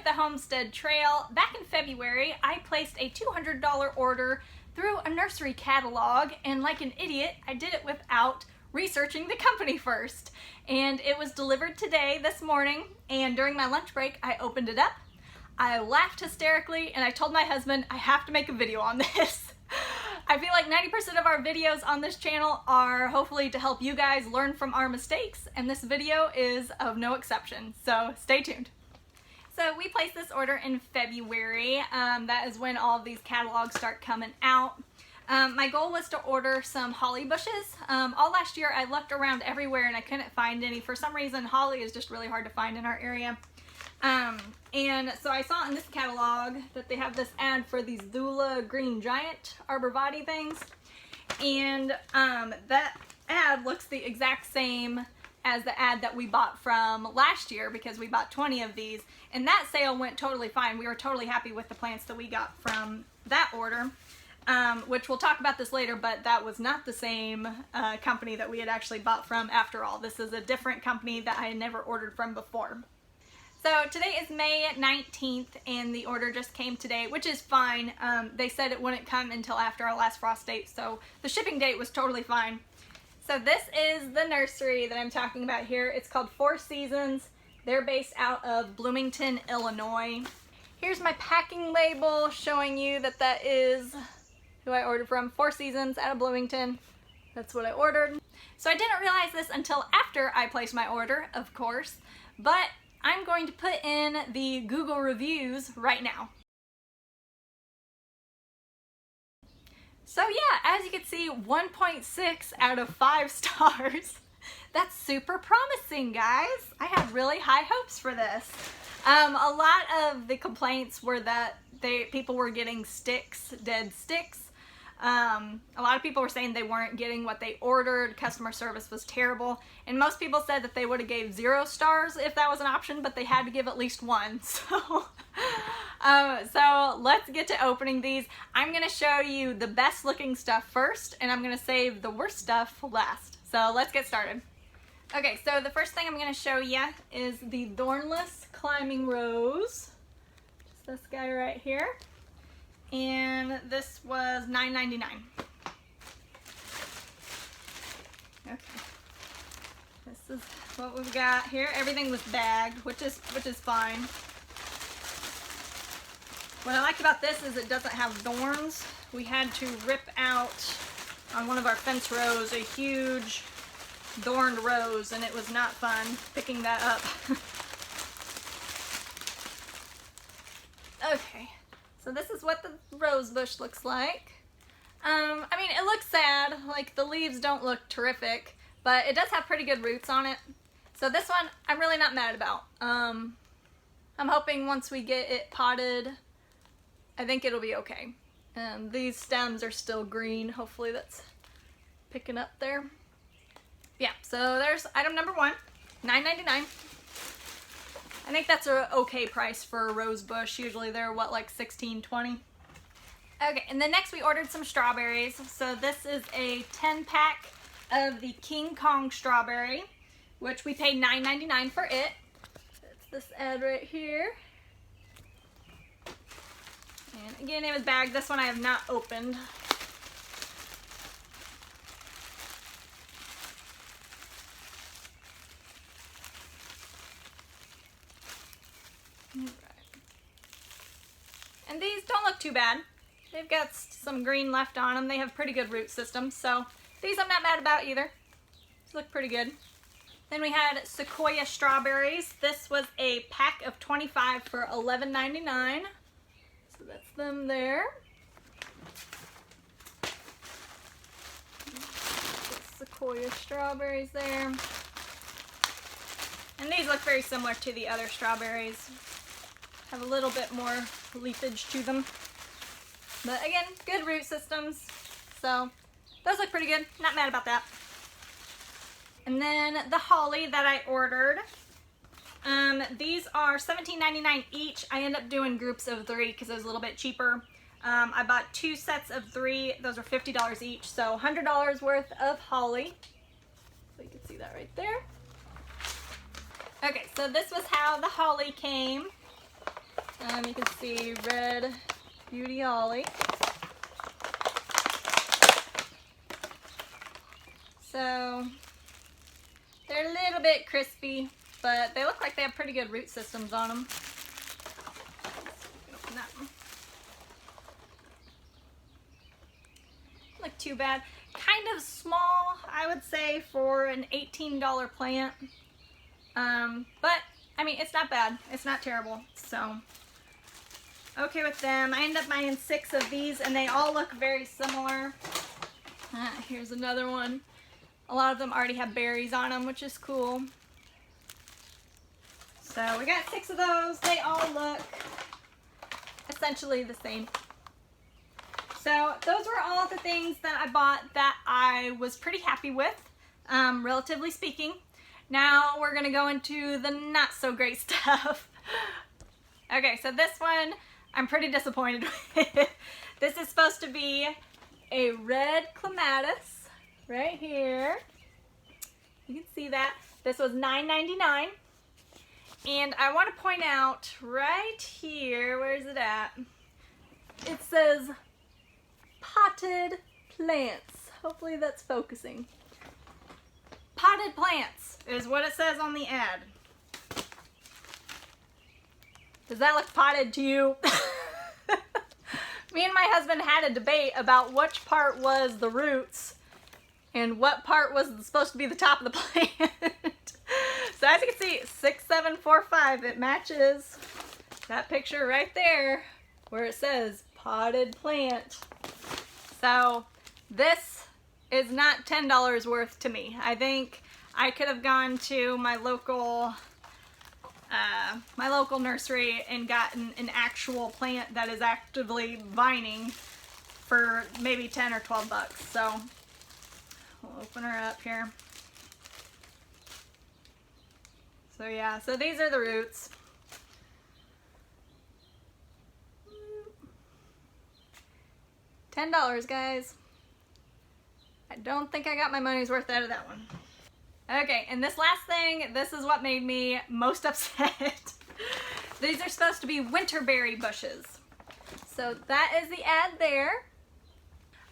the Homestead Trail. Back in February, I placed a $200 order through a nursery catalog, and like an idiot, I did it without researching the company first. And it was delivered today, this morning, and during my lunch break, I opened it up. I laughed hysterically, and I told my husband, I have to make a video on this. I feel like 90% of our videos on this channel are hopefully to help you guys learn from our mistakes, and this video is of no exception, so stay tuned. So we placed this order in February. That is when all of these catalogs start coming out. My goal was to order some holly bushes. All last year I looked around everywhere and I couldn't find any. For some reason, holly is just really hard to find in our area. And so I saw in this catalog that they have this ad for these Zula Green Giant arborvitae things. And that ad looks the exact same as the ad that we bought from last year, because we bought 20 of these. And that sale went totally fine. We were totally happy with the plants that we got from that order. Which we'll talk about this later, but that was not the same company that we had actually bought from after all. This is a different company that I had never ordered from before. So today is May 19th and the order just came today, which is fine. They said it wouldn't come until after our last frost date, so the shipping date was totally fine. So this is the nursery that I'm talking about here. It's called Four Seasons. They're based out of Bloomington, Illinois. Here's my packing label showing you that that is who I ordered from. Four Seasons out of Bloomington. That's what I ordered. So I didn't realize this until after I placed my order, of course, but I'm going to put in the Google reviews right now. So yeah, as you can see, 1.6 out of 5 stars. That's super promising, guys. I had really high hopes for this. A lot of the complaints were that people were getting sticks, dead sticks. A lot of people were saying they weren't getting what they ordered. Customer service was terrible, and most people said that they would have gave 0 stars if that was an option, but they had to give at least 1. So so let's get to opening these. I'm gonna show you the best looking stuff first, and I'm gonna save the worst stuff last. So let's get started. Okay, so the first thing I'm gonna show you is the Doorless climbing rose. Just this guy right here. And this was $9.99. Okay, this is what we've got here. Everything was bagged, which is fine. What I liked about this is it doesn't have thorns. We had to rip out on one of our fence rows a huge thorned rose, and it was not fun picking that up. Okay. So this is what the rose bush looks like. I mean, it looks sad, like the leaves don't look terrific, but it does have pretty good roots on it. So this one, I'm really not mad about. I'm hoping once we get it potted, I think it'll be okay. These stems are still green. Hopefully that's picking up there. Yeah, so there's item number 1, $9.99. I think that's an okay price for a rose bush. Usually they're what, like $16, $20? Okay, and then next we ordered some strawberries. So this is a 10-pack of the King Kong strawberry, which we paid $9.99 for it. That's this ad right here. And again, it was bagged. This one I have not opened. And these don't look too bad. They've got some green left on them. They have pretty good root systems, so these I'm not mad about either. These look pretty good. Then we had Sequoia Strawberries. This was a pack of 25 for $11.99. So that's them there. Sequoia Strawberries there. And these look very similar to the other strawberries. Have a little bit more leafage to them. But again, good root systems. So those look pretty good. Not mad about that. And then the holly that I ordered. These are $17.99 each. I end up doing groups of 3 because it was a little bit cheaper. I bought 2 sets of 3. Those are $50 each. So $100 worth of holly. So you can see that right there. Okay, so this was how the holly came. You can see red beauty holly. So they're a little bit crispy, but they look like they have pretty good root systems on them. Open that one. Look too bad. Kind of small, I would say, for an $18 plant. But I mean, it's not bad. It's not terrible. So okay with them. I ended up buying 6 of these, and they all look very similar. Here's another one. A lot of them already have berries on them, which is cool. So we got 6 of those. They all look essentially the same. So those were all the things that I bought that I was pretty happy with, relatively speaking. Now we're gonna go into the not so great stuff. Okay, so this one I'm pretty disappointed with. This is supposed to be a red clematis right here. You can see that. This was $9.99. And I want to point out right here, where's it at? It says potted plants. Hopefully that's focusing. Potted plants is what it says on the ad. Does that look potted to you? Me and my husband had a debate about which part was the roots and what part was supposed to be the top of the plant. So as you can see, 6745, it matches that picture right there where it says potted plant. So this is not $10 worth to me. I think I could have gone to my local nursery and gotten an actual plant that is actively vining for maybe 10 or 12 bucks. So we'll open her up here. So yeah, so these are the roots. $10, guys. I don't think I got my money's worth out of that one. Okay, and this last thing, this is what made me most upset. These are supposed to be winterberry bushes. So that is the ad there.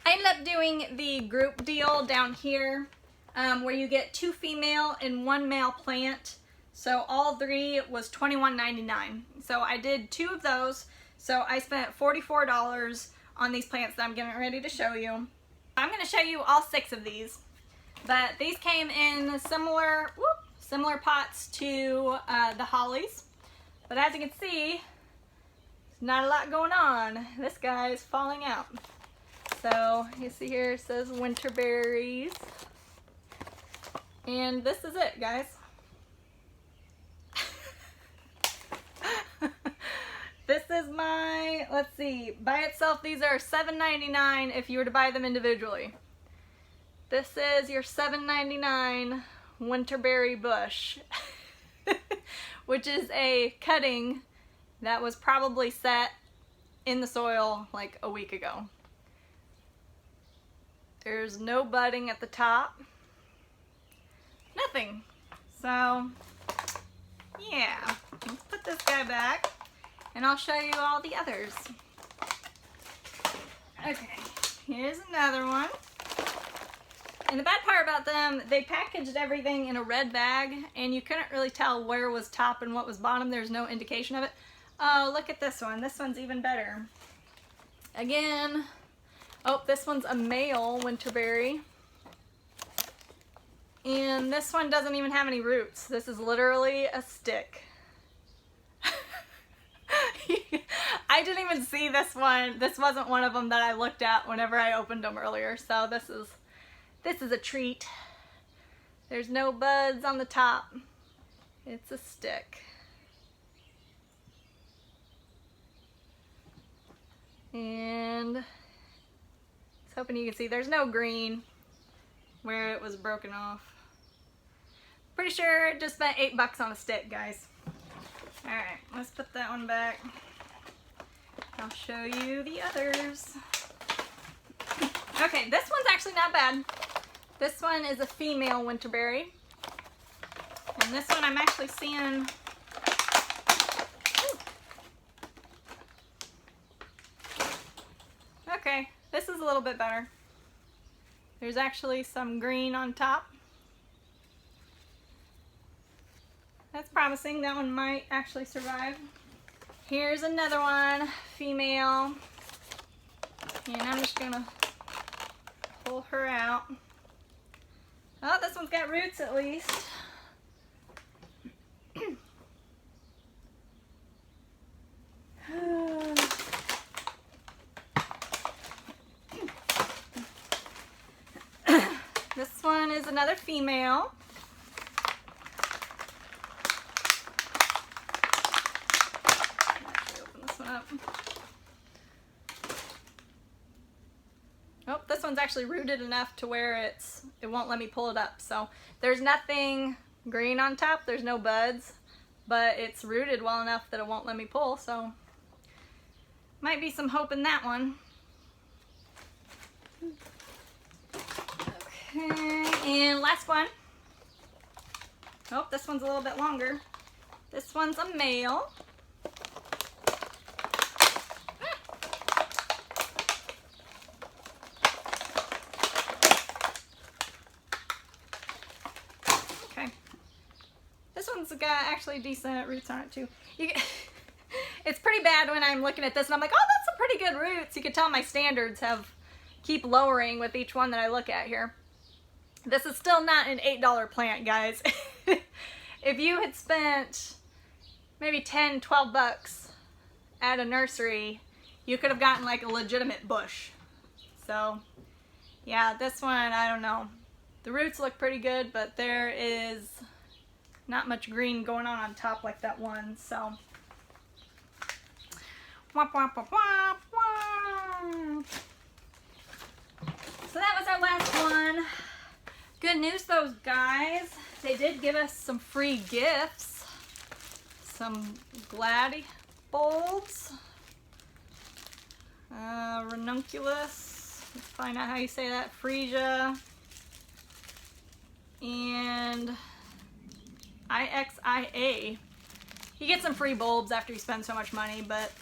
I ended up doing the group deal down here where you get 2 female and 1 male plant. So all 3 was $21.99. So I did 2 of those. So I spent $44 on these plants that I'm getting ready to show you. I'm going to show you all 6 of these. But these came in similar pots to the hollies. But as you can see, there's not a lot going on. This guy is falling out. So you see here it says winter berries. And this is it, guys. This is my, let's see, by itself these are $7.99 if you were to buy them individually. This is your $7.99 winterberry bush, which is a cutting that was probably set in the soil like a week ago. There's no budding at the top. Nothing. So, yeah. Let's put this guy back and I'll show you all the others. Okay, here's another one. And the bad part about them, they packaged everything in a red bag and you couldn't really tell where was top and what was bottom. There's no indication of it. Oh, look at this one. This one's even better. Again, oh, this one's a male winterberry. And this one doesn't even have any roots. This is literally a stick. I didn't even see this one. This wasn't one of them that I looked at whenever I opened them earlier. So this is a treat. There's no buds on the top. It's a stick. And I was hoping you can see there's no green where it was broken off. Pretty sure it just spent $8 on a stick, guys. Alright, let's put that one back. I'll show you the others. Okay, this one's actually not bad. This one is a female winterberry. And this one I'm actually seeing... Okay, this is a little bit better. There's actually some green on top. That's promising. That one might actually survive. Here's another one, female. And I'm just gonna pull her out. Oh, this one's got roots at least. This one is another female. Actually open this one up. Oh, this one's actually rooted enough to where it won't let me pull it up. So there's nothing green on top, there's no buds, but it's rooted well enough that it won't let me pull, so might be some hope in that one. Okay, and last one. Oh, this one's a little bit longer. This one's a male. Okay. This one's got actually decent roots on it too. It's pretty bad when I'm looking at this and I'm like, oh, that's some pretty good roots. You can tell my standards keep lowering with each one that I look at here. This is still not an $8 plant, guys. If you had spent maybe 10, 12 bucks at a nursery, you could have gotten like a legitimate bush. So yeah, this one, I don't know. The roots look pretty good, but there is not much green going on top like that one, so. Womp, womp, womp, womp, womp. So that was our last one. Good news though, guys. They did give us some free gifts. Some glad bulbs. Ranunculus. Let's find out how you say that. Freesia. And IXIA. You get some free bulbs after you spend so much money, but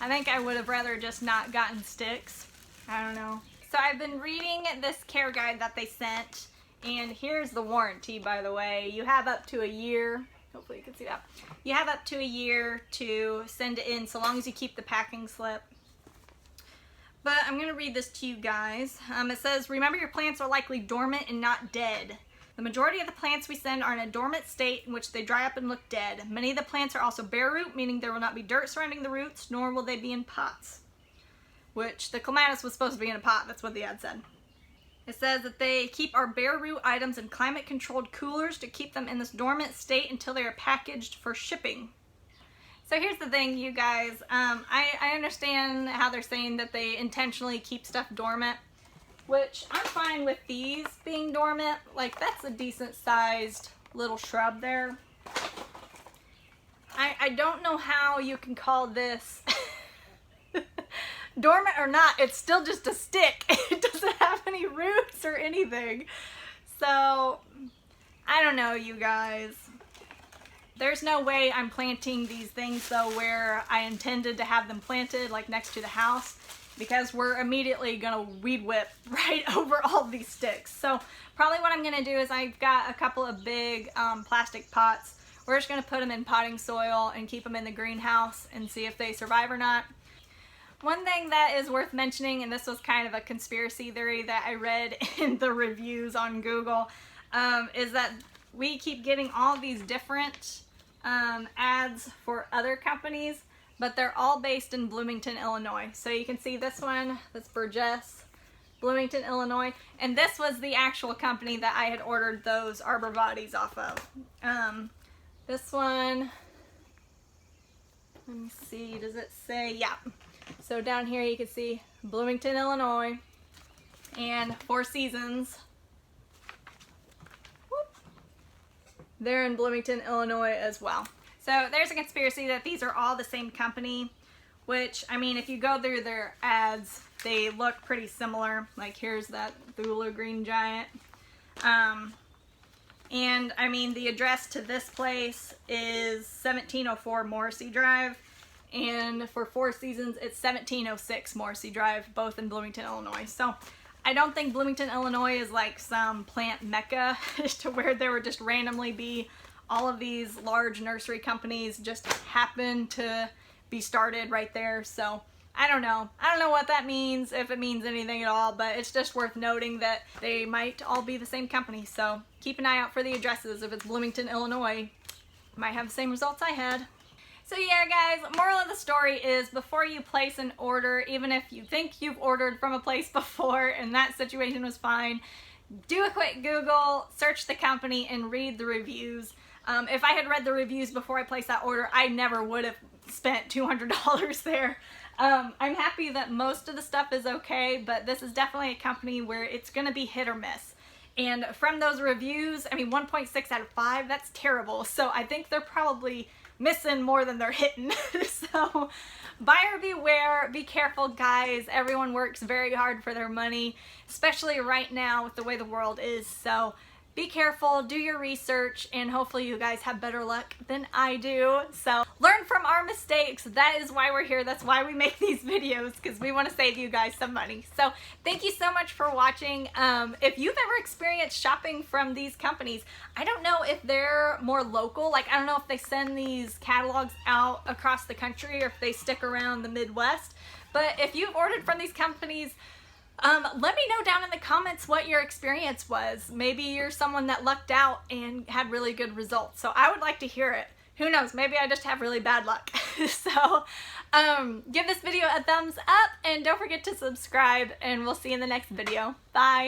I think I would have rather just not gotten sticks. I don't know. So I've been reading this care guide that they sent, and here's the warranty, by the way. You have up to a year. Hopefully you can see that. You have up to a year to send it in, so long as you keep the packing slip. But I'm going to read this to you guys. It says, remember your plants are likely dormant and not dead. The majority of the plants we send are in a dormant state in which they dry up and look dead. Many of the plants are also bare root, meaning there will not be dirt surrounding the roots, nor will they be in pots. Which, the Clematis was supposed to be in a pot, that's what the ad said. It says that they keep our bare root items in climate-controlled coolers to keep them in this dormant state until they are packaged for shipping. So here's the thing, you guys. I understand how they're saying that they intentionally keep stuff dormant, which I'm fine with these being dormant. Like, that's a decent-sized little shrub there. I don't know how you can call this dormant or not. It's still just a stick. It doesn't have any roots or anything. So, I don't know, you guys. There's no way I'm planting these things, though, where I intended to have them planted, like next to the house, because we're immediately gonna weed whip right over all these sticks. So probably what I'm gonna do is I've got a couple of big plastic pots. We're just gonna put them in potting soil and keep them in the greenhouse and see if they survive or not. One thing that is worth mentioning, and this was kind of a conspiracy theory that I read in the reviews on Google, is that we keep getting all these different ads for other companies, but they're all based in Bloomington, Illinois. So you can see this one, that's Burgess, Bloomington, Illinois, and this was the actual company that I had ordered those arborvitaes off of. This one, let me see, does it say, yeah. So down here you can see Bloomington, Illinois, and Four Seasons. Whoop. They're in Bloomington, Illinois as well. So there's a conspiracy that these are all the same company, which, I mean, if you go through their ads, they look pretty similar. Like, here's that Thule Green Giant. And, I mean, the address to this place is 1704 Morrissey Drive. and for Four Seasons it's $17.06 Morrissey Drive, both in Bloomington, Illinois. So I don't think Bloomington, Illinois is like some plant mecca to where there would just randomly be all of these large nursery companies just happen to be started right there. So I don't know. I don't know what that means, if it means anything at all, but it's just worth noting that they might all be the same company. So keep an eye out for the addresses. If it's Bloomington, Illinois, might have the same results I had. So yeah, guys, moral of the story is before you place an order, even if you think you've ordered from a place before and that situation was fine, do a quick Google, search the company, and read the reviews. If I had read the reviews before I placed that order, I never would have spent $200 there. I'm happy that most of the stuff is okay, but this is definitely a company where it's going to be hit or miss. And from those reviews, I mean, 1.6 out of 5, that's terrible. So I think they're probably missing more than they're hitting. So buyer beware, be careful, guys. Everyone works very hard for their money, especially right now with the way the world is. So be careful, do your research, and hopefully you guys have better luck than I do. So learn from our mistakes. That is why we're here. That's why we make these videos, because we want to save you guys some money. So thank you so much for watching. If you've ever experienced shopping from these companies, I don't know if they're more local. Like, I don't know if they send these catalogs out across the country or if they stick around the Midwest. But if you've ordered from these companies, let me know down in the comments what your experience was. Maybe you're someone that lucked out and had really good results. So I would like to hear it. Who knows? Maybe I just have really bad luck. So give this video a thumbs up and don't forget to subscribe, and we'll see you in the next video. Bye.